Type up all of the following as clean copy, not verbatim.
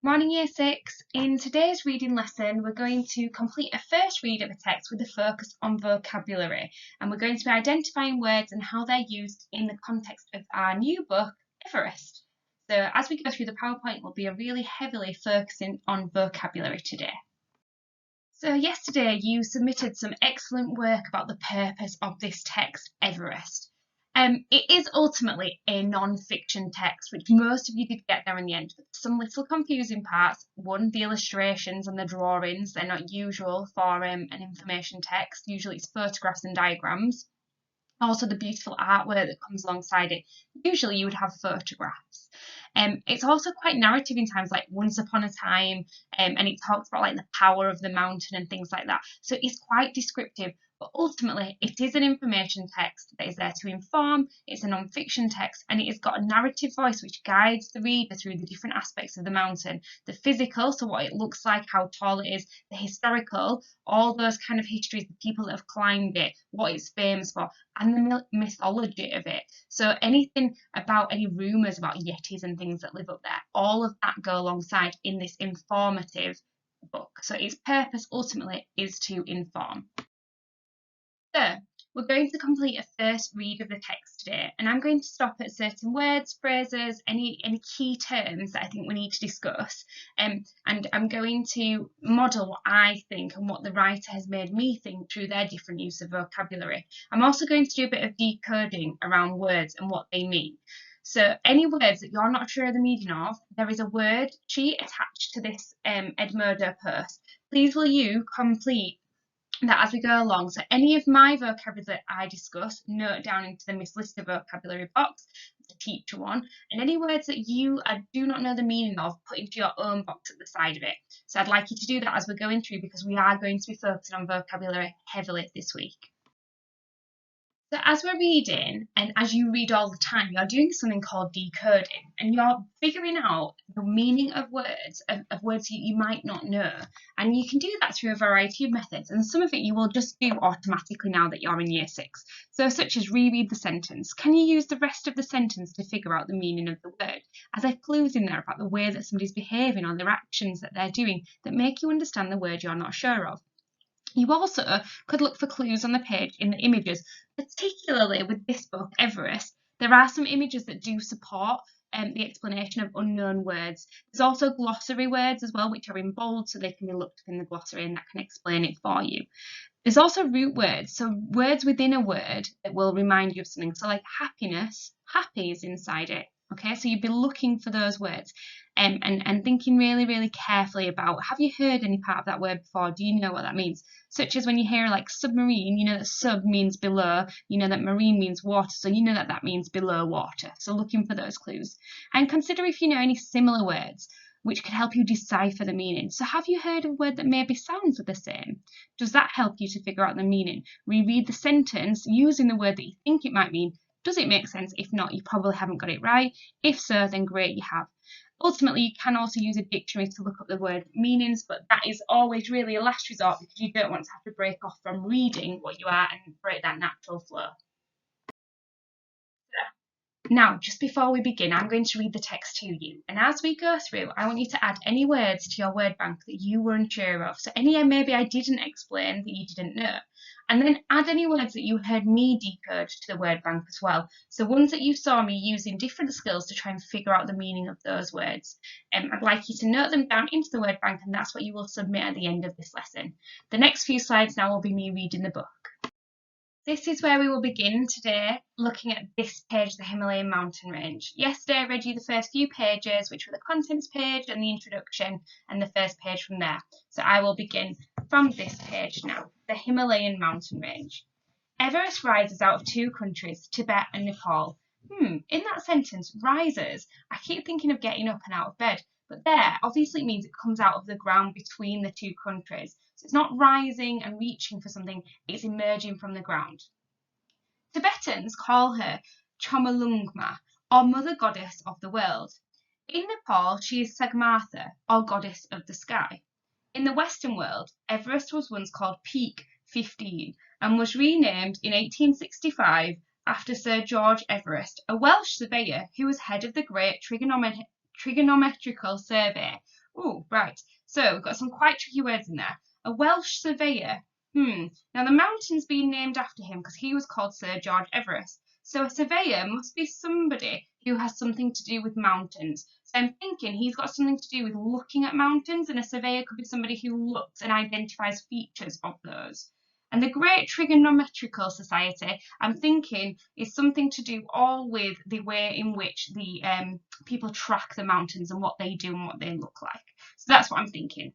Morning Year 6. In today's reading lesson, we're going to complete a first read of a text with a focus on vocabulary, and we're going to be identifying words and how they're used in the context of our new book, Everest. So as we go through the PowerPoint, we'll be really heavily focusing on vocabulary today. So yesterday you submitted some excellent work about the purpose of this text, Everest. It is ultimately a non-fiction text, which most of you did get there in the end, but some little confusing parts. One, the illustrations and the drawings, they're not usual for an information text. Usually it's photographs and diagrams. Also the beautiful artwork that comes alongside it. Usually you would have photographs. It's also quite narrative in times, like Once Upon a Time, and it talks about like the power of the mountain and things like that. So it's quite descriptive, but ultimately it is an information text that is there to inform. It's a non-fiction text, and it has got a narrative voice which guides the reader through the different aspects of the mountain. The physical, so what it looks like, how tall it is, the historical, all those kind of histories, the people that have climbed it, what it's famous for, and the mythology of it. So anything about any rumours about yetis and things that live up there, all of that go alongside in this informative book. So its purpose ultimately is to inform. So we're going to complete a first read of the text today, and I'm going to stop at certain words, phrases, any key terms that I think we need to discuss, and I'm going to model what I think and what the writer has made me think through their different use of vocabulary. I'm also going to do a bit of decoding around words and what they mean. So any words that you're not sure of the meaning of, there is a word sheet attached to this Edmodo post. Please will you complete that as we go along. So any of my vocabulary that I discuss, note down into the Miss Lister vocabulary box, the teacher one, and any words that you do not know the meaning of, put into your own box at the side of it. So I'd like you to do that as we're going through, because we are going to be focusing on vocabulary heavily this week. So as we're reading, and as you read all the time, you're doing something called decoding, and you're figuring out the meaning of words, of words you might not know. And you can do that through a variety of methods, and some of it you will just do automatically now that you're in Year 6. So such as reread the sentence. Can you use the rest of the sentence to figure out the meaning of the word? Are there clues in there about the way that somebody's behaving or their actions that they're doing that make you understand the word you're not sure of? You also could look for clues on the page in the images, particularly with this book, Everest. There are some images that do support the explanation of unknown words. There's also glossary words as well, which are in bold, so they can be looked up in the glossary and that can explain it for you. There's also root words, so words within a word that will remind you of something. So like happiness, happy is inside it. Okay, so you'd be looking for those words and thinking really, really carefully about, have you heard any part of that word before? Do you know what that means? Such as when you hear like submarine, you know that sub means below, you know that marine means water, so you know that that means below water. So looking for those clues. And consider if you know any similar words which could help you decipher the meaning. So have you heard of a word that maybe sounds the same? Does that help you to figure out the meaning? Reread the sentence using the word that you think it might mean. Does it make sense? If not, you probably haven't got it right. If so, then great, you have. Ultimately, you can also use a dictionary to look up the word meanings, but that is always really a last resort because you don't want to have to break off from reading what you are and break that natural flow. Now, just before we begin, I'm going to read the text to you. And as we go through, I want you to add any words to your word bank that you were unsure of. So any maybe I didn't explain that you didn't know. And then add any words that you heard me decode to the word bank as well. So ones that you saw me using different skills to try and figure out the meaning of those words. I'd like you to note them down into the word bank, and that's what you will submit at the end of this lesson. The next few slides now will be me reading the book. This is where we will begin today, looking at this page, the Himalayan mountain range. Yesterday I read you the first few pages, which were the contents page and the introduction, and the first page from there. So I will begin from this page now, the Himalayan mountain range. Everest rises out of two countries, Tibet and Nepal. In that sentence, rises, I keep thinking of getting up and out of bed, but there obviously it means it comes out of the ground between the two countries. So it's not rising and reaching for something, it's emerging from the ground. Tibetans call her Chomolungma, or Mother Goddess of the World. In Nepal, she is Sagmatha, or Goddess of the Sky. In the Western world, Everest was once called Peak 15 and was renamed in 1865 after Sir George Everest, a Welsh surveyor who was head of the Great Trigonometrical Survey, Oh, right. So we've got some quite tricky words in there. A Welsh surveyor. Now the mountain's been named after him because he was called Sir George Everest. So a surveyor must be somebody who has something to do with mountains. So I'm thinking he's got something to do with looking at mountains, and a surveyor could be somebody who looks and identifies features of those. And the Great Trigonometrical Society, I'm thinking, is something to do all with the way in which the people track the mountains and what they do and what they look like. So that's what I'm thinking.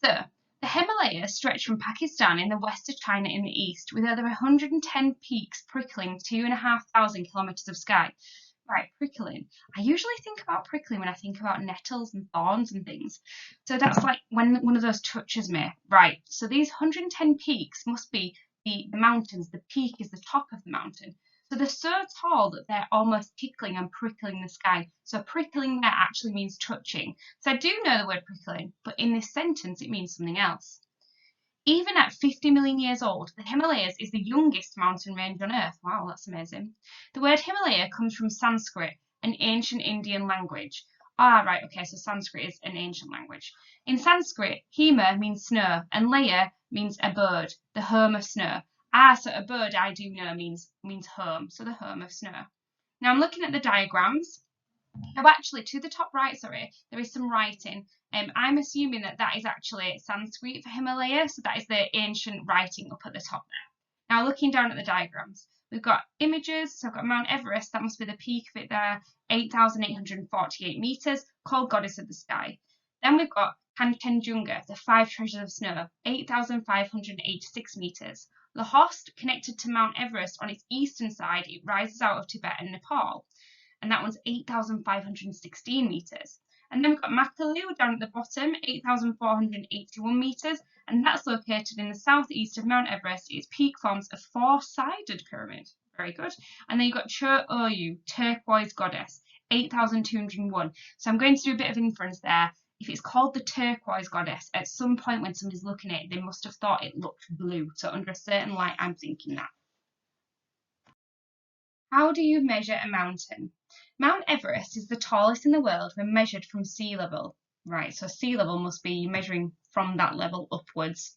So, the Himalayas stretch from Pakistan in the west to China in the east, with over 110 peaks prickling 2,500 kilometres of sky. Right, prickling. I usually think about prickling when I think about nettles and thorns and things. So that's like when one of those touches me. Right, so these 110 peaks must be the mountains. The peak is the top of the mountain. So they're so tall that they're almost tickling and prickling the sky. So prickling there actually means touching. So I do know the word prickling, but in this sentence it means something else. Even at 50 million years old, the Himalayas is the youngest mountain range on Earth. Wow, that's amazing. The word Himalaya comes from Sanskrit, an ancient Indian language. Ah, right, okay, so Sanskrit is an ancient language. In Sanskrit, Hima means snow, and Laya means a bird, the home of snow. Ah, so a bird I do know means home, so the home of snow. Now I'm looking at the diagrams. Oh, actually, to the top right, sorry, there is some writing. I'm assuming that that is actually Sanskrit for Himalaya, so that is the ancient writing up at the top there. Now, looking down at the diagrams, we've got images. So I've got Mount Everest, that must be the peak of it there, 8,848 metres, called Goddess of the Sky. Then we've got Kanchenjunga, the five treasures of snow, 8,586 metres. Lhotse, connected to Mount Everest on its eastern side, it rises out of Tibet and Nepal, and that one's 8,516 metres. And then we've got Makalu down at the bottom, 8,481 metres, and that's located in the southeast of Mount Everest. Its peak forms a four-sided pyramid. Very good. And then you've got Cho Oyu, turquoise goddess, 8,201. So I'm going to do a bit of inference there. If it's called the turquoise goddess, at some point when somebody's looking at it, they must have thought it looked blue. So under a certain light, I'm thinking that. How do you measure a mountain? Mount Everest is the tallest in the world when measured from sea level. Right, so sea level must be measuring from that level upwards.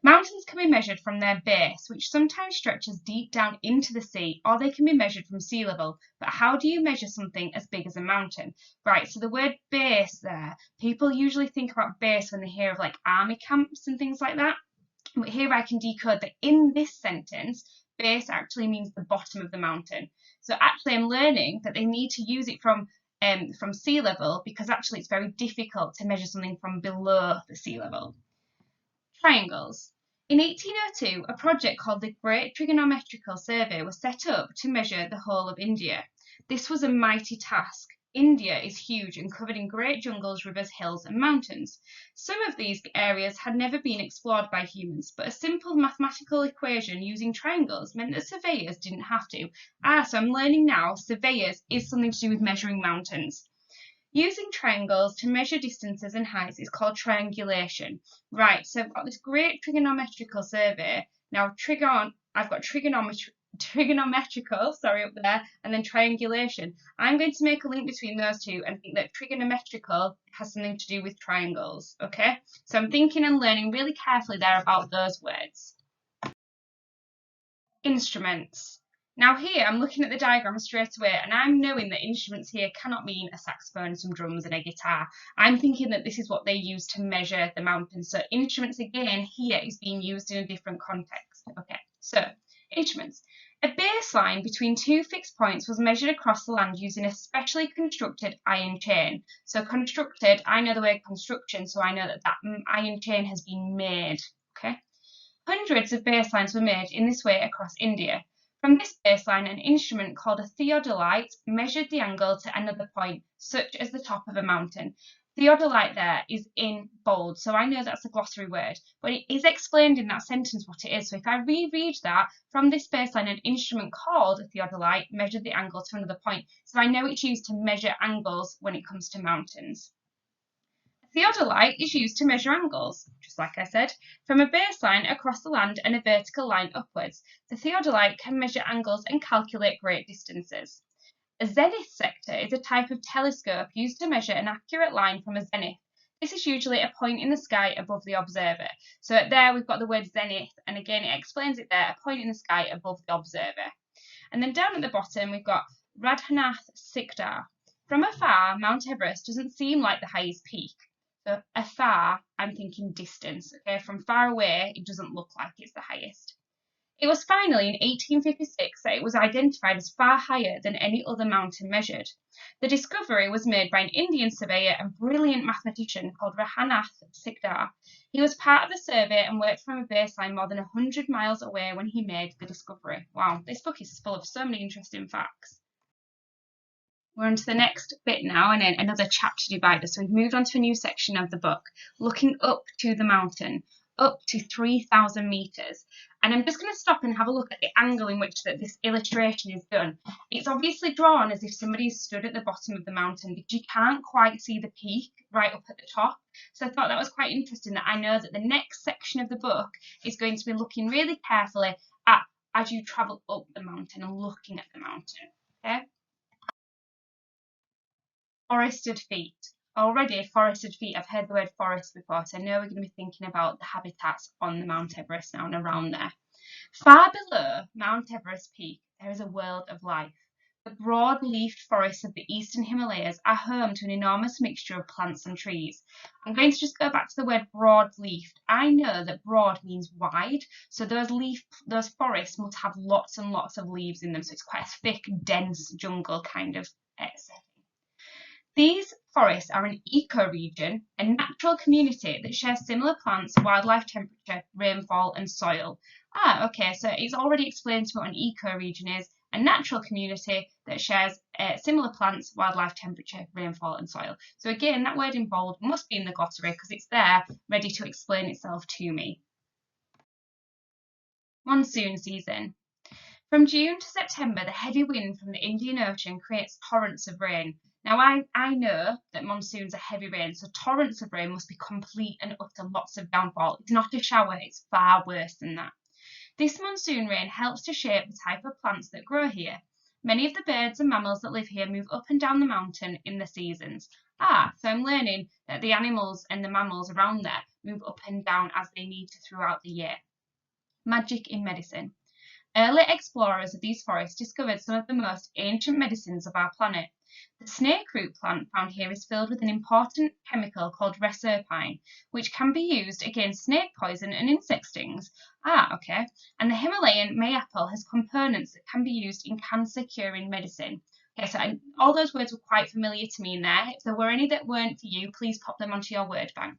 Mountains can be measured from their base, which sometimes stretches deep down into the sea, or they can be measured from sea level. But how do you measure something as big as a mountain? Right, so the word base there, people usually think about base when they hear of like army camps and things like that. But here I can decode that in this sentence, base actually means the bottom of the mountain. So actually I'm learning that they need to use it from sea level, because actually it's very difficult to measure something from below the sea level. Triangles. In 1802, a project called the Great Trigonometrical Survey was set up to measure the whole of India. This was a mighty task. India is huge and covered in great jungles, rivers, hills and mountains. Some of these areas had never been explored by humans, but a simple mathematical equation using triangles meant that surveyors didn't have to. So I'm learning now surveyors is something to do with measuring mountains. Using triangles to measure distances and heights is called triangulation. Right, so I've got this great trigonometrical survey. Now I've got trigonometrical, up there, and then triangulation. I'm going to make a link between those two and think that trigonometrical has something to do with triangles, okay? So I'm thinking and learning really carefully there about those words. Instruments. Now here I'm looking at the diagram straight away, and I'm knowing that instruments here cannot mean a saxophone, some drums and a guitar. I'm thinking that this is what they use to measure the mountains. So instruments again here is being used in a different context. Okay, so instruments. A baseline between two fixed points was measured across the land using a specially constructed iron chain. So constructed, I know the word construction, so I know that that iron chain has been made. Okay. Hundreds of baselines were made in this way across India. From this baseline, an instrument called a theodolite measured the angle to another point, such as the top of a mountain. Theodolite there is in bold, so I know that's a glossary word, but it is explained in that sentence what it is. So if I reread that, from this baseline, an instrument called a theodolite measured the angle to another point. So I know it's used to measure angles when it comes to mountains. Theodolite is used to measure angles, just like I said, from a baseline across the land and a vertical line upwards. The theodolite can measure angles and calculate great distances. A zenith sector is a type of telescope used to measure an accurate line from a zenith. This is usually a point in the sky above the observer. So there we've got the word zenith, and again it explains it there, a point in the sky above the observer. And then down at the bottom we've got Zenith Sector. From afar, Mount Everest doesn't seem like the highest peak. So afar, I'm thinking distance. Okay, from far away, it doesn't look like it's the highest. It was finally in 1856 that it was identified as far higher than any other mountain measured. The discovery was made by an Indian surveyor and brilliant mathematician called Zenith Sector. He was part of the survey and worked from a baseline more than 100 miles away when he made the discovery. Wow, this book is full of so many interesting facts. We're on to the next bit now, and then another chapter divider. So we've moved on to a new section of the book, looking up to the mountain, up to 3,000 metres. And I'm just going to stop and have a look at the angle in which this illustration is done. It's obviously drawn as if somebody stood at the bottom of the mountain, because you can't quite see the peak right up at the top. So I thought that was quite interesting, that I know that the next section of the book is going to be looking really carefully at as you travel up the mountain and looking at the mountain. Okay? Forested feet. Already, forested feet, I've heard the word forest before, so I know we're going to be thinking about the habitats on the Mount Everest now and around there. Far below Mount Everest peak, there is a world of life. The broad-leafed forests of the eastern Himalayas are home to an enormous mixture of plants and trees. I'm going to just go back to the word broad-leafed. I know that broad means wide, so those forests must have lots and lots of leaves in them, so it's quite a thick, dense jungle kind of setting. These forests are an ecoregion, a natural community that shares similar plants, wildlife, temperature, rainfall and soil. Okay, so it's already explained to me what an ecoregion is, a natural community that shares similar plants, wildlife, temperature, rainfall and soil. So again, that word involved must be in the glossary because it's there ready to explain itself to me. Monsoon season. From June to September, the heavy wind from the Indian Ocean creates torrents of rain. Now, I know that monsoons are heavy rain, so torrents of rain must be complete and utter lots of downfall. It's not a shower, it's far worse than that. This monsoon rain helps to shape the type of plants that grow here. Many of the birds and mammals that live here move up and down the mountain in the seasons. So I'm learning that the animals and the mammals around there move up and down as they need to throughout the year. Magic in medicine. Early explorers of these forests discovered some of the most ancient medicines of our planet. The snake root plant found here is filled with an important chemical called reserpine, which can be used against snake poison and insect stings. Okay. And the Himalayan mayapple has components that can be used in cancer-curing medicine. Okay, so all those words were quite familiar to me in there. If there were any that weren't for you, please pop them onto your word bank.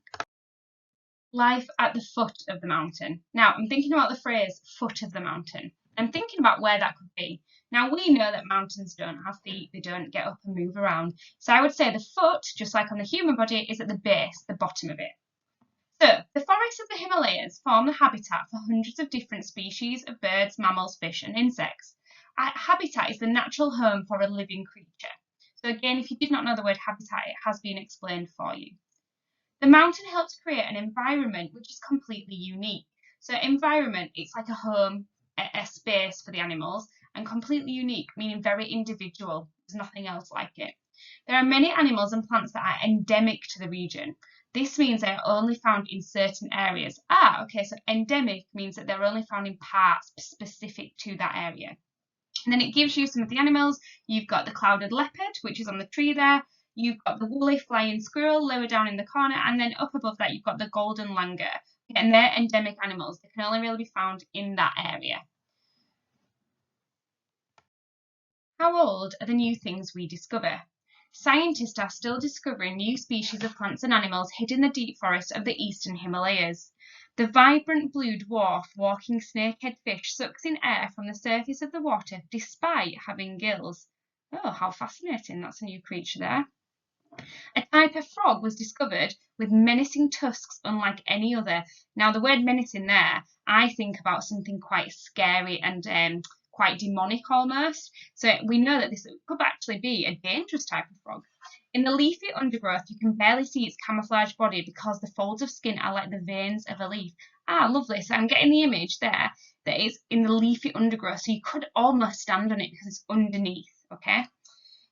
Life at the foot of the mountain. Now, I'm thinking about the phrase foot of the mountain. I'm thinking about where that could be. Now, we know that mountains don't have feet, they don't get up and move around. So I would say the foot, just like on the human body, is at the base, the bottom of it. So, the forests of the Himalayas form the habitat for hundreds of different species of birds, mammals, fish and insects. Habitat is the natural home for a living creature. So again, if you did not know the word habitat, it has been explained for you. The mountain helps create an environment which is completely unique. So environment, it's like a home, a space for the animals, and completely unique, meaning very individual. There's nothing else like it. There are many animals and plants that are endemic to the region. This means they are only found in certain areas. Okay, so endemic means that they're only found in parts specific to that area. And then it gives you some of the animals. You've got the clouded leopard, which is on the tree there. You've got the woolly flying squirrel lower down in the corner, and then up above that you've got the golden langur. And they're endemic animals. They can only really be found in that area. How old are the new things we discover? Scientists are still discovering new species of plants and animals hid in the deep forests of the eastern Himalayas. The vibrant blue dwarf walking snakehead fish sucks in air from the surface of the water despite having gills. Oh, how fascinating. That's a new creature there. A type of frog was discovered with menacing tusks unlike any other. Now, the word menacing there, I think about something quite scary and quite demonic almost. So we know that this could actually be a dangerous type of frog. In the leafy undergrowth, you can barely see its camouflage body because the folds of skin are like the veins of a leaf. Lovely. So I'm getting the image there that is in the leafy undergrowth. So you could almost stand on it because it's underneath, okay?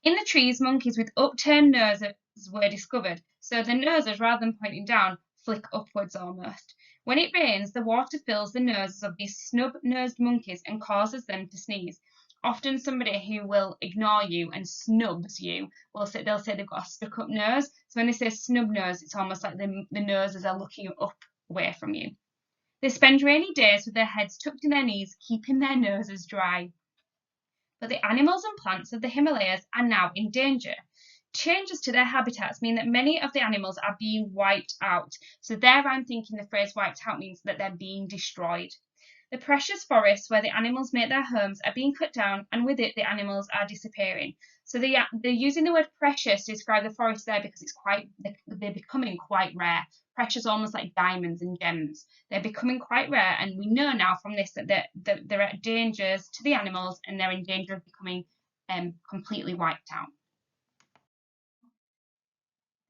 In the trees, monkeys with upturned noses were discovered. So the noses, rather than pointing down, flick upwards almost. When it rains, the water fills the noses of these snub-nosed monkeys and causes them to sneeze. Often somebody who will ignore you and snubs you, they'll say they've got a stuck-up nose. So when they say snub nose, it's almost like the noses are looking up away from you. They spend rainy days with their heads tucked in their knees, keeping their noses dry. But the animals and plants of the Himalayas are now in danger. Changes to their habitats mean that many of the animals are being wiped out. So there I'm thinking the phrase wiped out means that they're being destroyed. The precious forests where the animals make their homes are being cut down, and with it the animals are disappearing. So they're using the word precious to describe the forest there because they're becoming quite rare. Precious, almost like diamonds and gems. They're becoming quite rare, and we know now from this that they're at dangers to the animals, and they're in danger of becoming completely wiped out.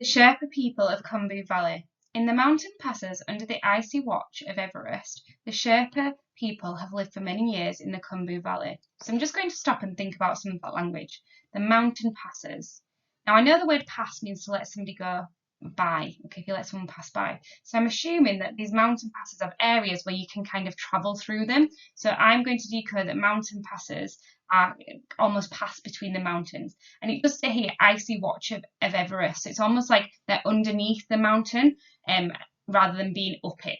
The Sherpa people of Khumbu Valley. In the mountain passes under the icy watch of Everest, the Sherpa people have lived for many years in the Khumbu Valley. So I'm just going to stop and think about some of that language. The mountain passes. Now I know the word pass means to let somebody go by, okay, if you let someone pass by. So I'm assuming that these mountain passes have areas where you can kind of travel through them. So I'm going to decode that mountain passes are almost pass between the mountains. And it does say here, icy watch of Everest. So it's almost like they're underneath the mountain rather than being up it.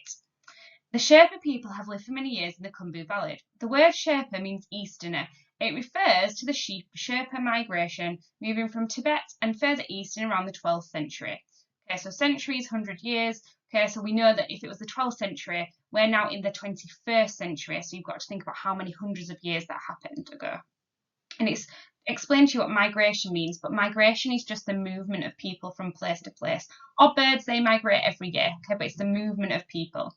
The Sherpa people have lived for many years in the Khumbu Valley. The word Sherpa means Easterner. It refers to the Sherpa migration moving from Tibet and further east in around the 12th century. Okay, so centuries, 100 years. Okay, so we know that if it was the 12th century, we're now in the 21st century. So you've got to think about how many hundreds of years that happened ago. And it's explained to you what migration means, but migration is just the movement of people from place to place. Or birds, they migrate every year, okay, but it's the movement of people.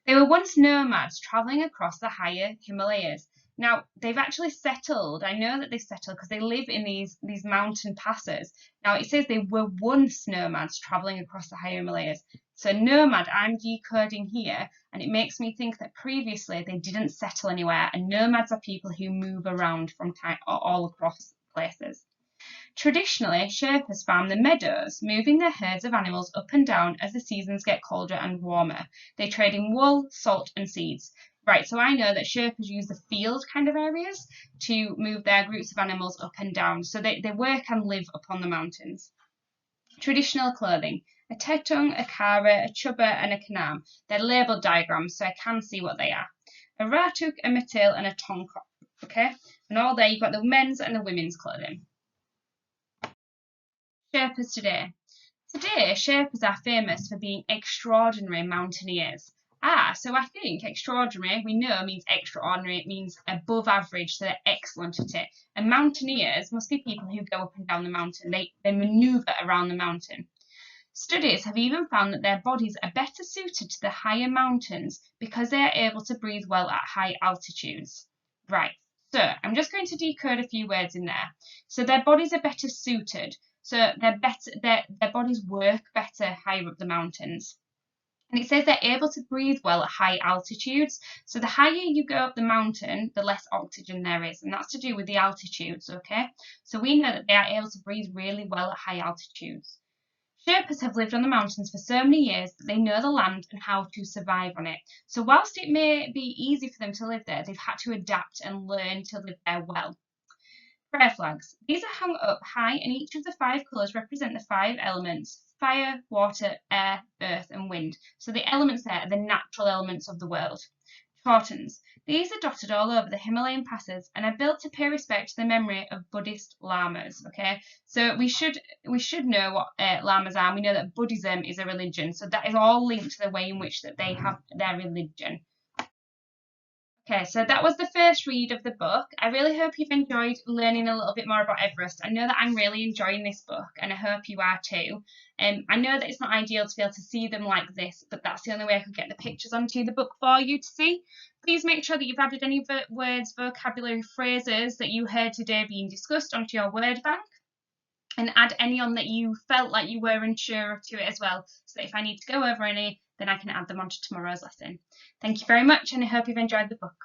They were once nomads travelling across the higher Himalayas. Now, they've actually settled. I know that they settled because they live in these mountain passes. Now, it says they were once nomads travelling across the higher Himalayas. So nomad, I'm decoding here, and it makes me think that previously they didn't settle anywhere, and nomads are people who move around from time all across places. Traditionally, Sherpas farm the meadows, moving their herds of animals up and down as the seasons get colder and warmer. They trade in wool, salt, and seeds. Right, so I know that Sherpas use the field kind of areas to move their groups of animals up and down. So they work and live upon the mountains. Traditional clothing. A tetung, a kara, a chubba, and a kanam. They're labelled diagrams, so I can see what they are. A ratuk, a matil, and a tongkop. Okay? And all there, you've got the men's and the women's clothing. Sherpas today. Today, Sherpas are famous for being extraordinary mountaineers. So I think extraordinary, we know, means extraordinary. It means above average, so they're excellent at it. And mountaineers must be people who go up and down the mountain. They manoeuvre around the mountain. Studies have even found that their bodies are better suited to the higher mountains because they are able to breathe well at high altitudes. Right, so I'm just going to decode a few words in there. So their bodies are better suited. So their bodies work better higher up the mountains. And it says they're able to breathe well at high altitudes. So the higher you go up the mountain, the less oxygen there is. And that's to do with the altitudes, okay? So we know that they are able to breathe really well at high altitudes. Sherpas have lived on the mountains for so many years that they know the land and how to survive on it. So whilst it may be easy for them to live there, they've had to adapt and learn to live there well. Prayer flags. These are hung up high, and each of the 5 colours represent the 5 elements: fire, water, air, earth, and wind. So the elements there are the natural elements of the world. Tartans. These are dotted all over the Himalayan passes and are built to pay respect to the memory of Buddhist lamas. Okay, so we should know what lamas are. We know that Buddhism is a religion, so that is all linked to the way in which that they have their religion. Okay, so that was the first read of the book. I really hope you've enjoyed learning a little bit more about Everest. I know that I'm really enjoying this book, and I hope you are too. I know that it's not ideal to be able to see them like this, but that's the only way I could get the pictures onto the book for you to see. Please make sure that you've added any words, vocabulary, phrases that you heard today being discussed onto your word bank, and add any on that you felt like you were unsure of to it as well, so that if I need to go over any, then I can add them onto tomorrow's lesson. Thank you very much, and I hope you've enjoyed the book.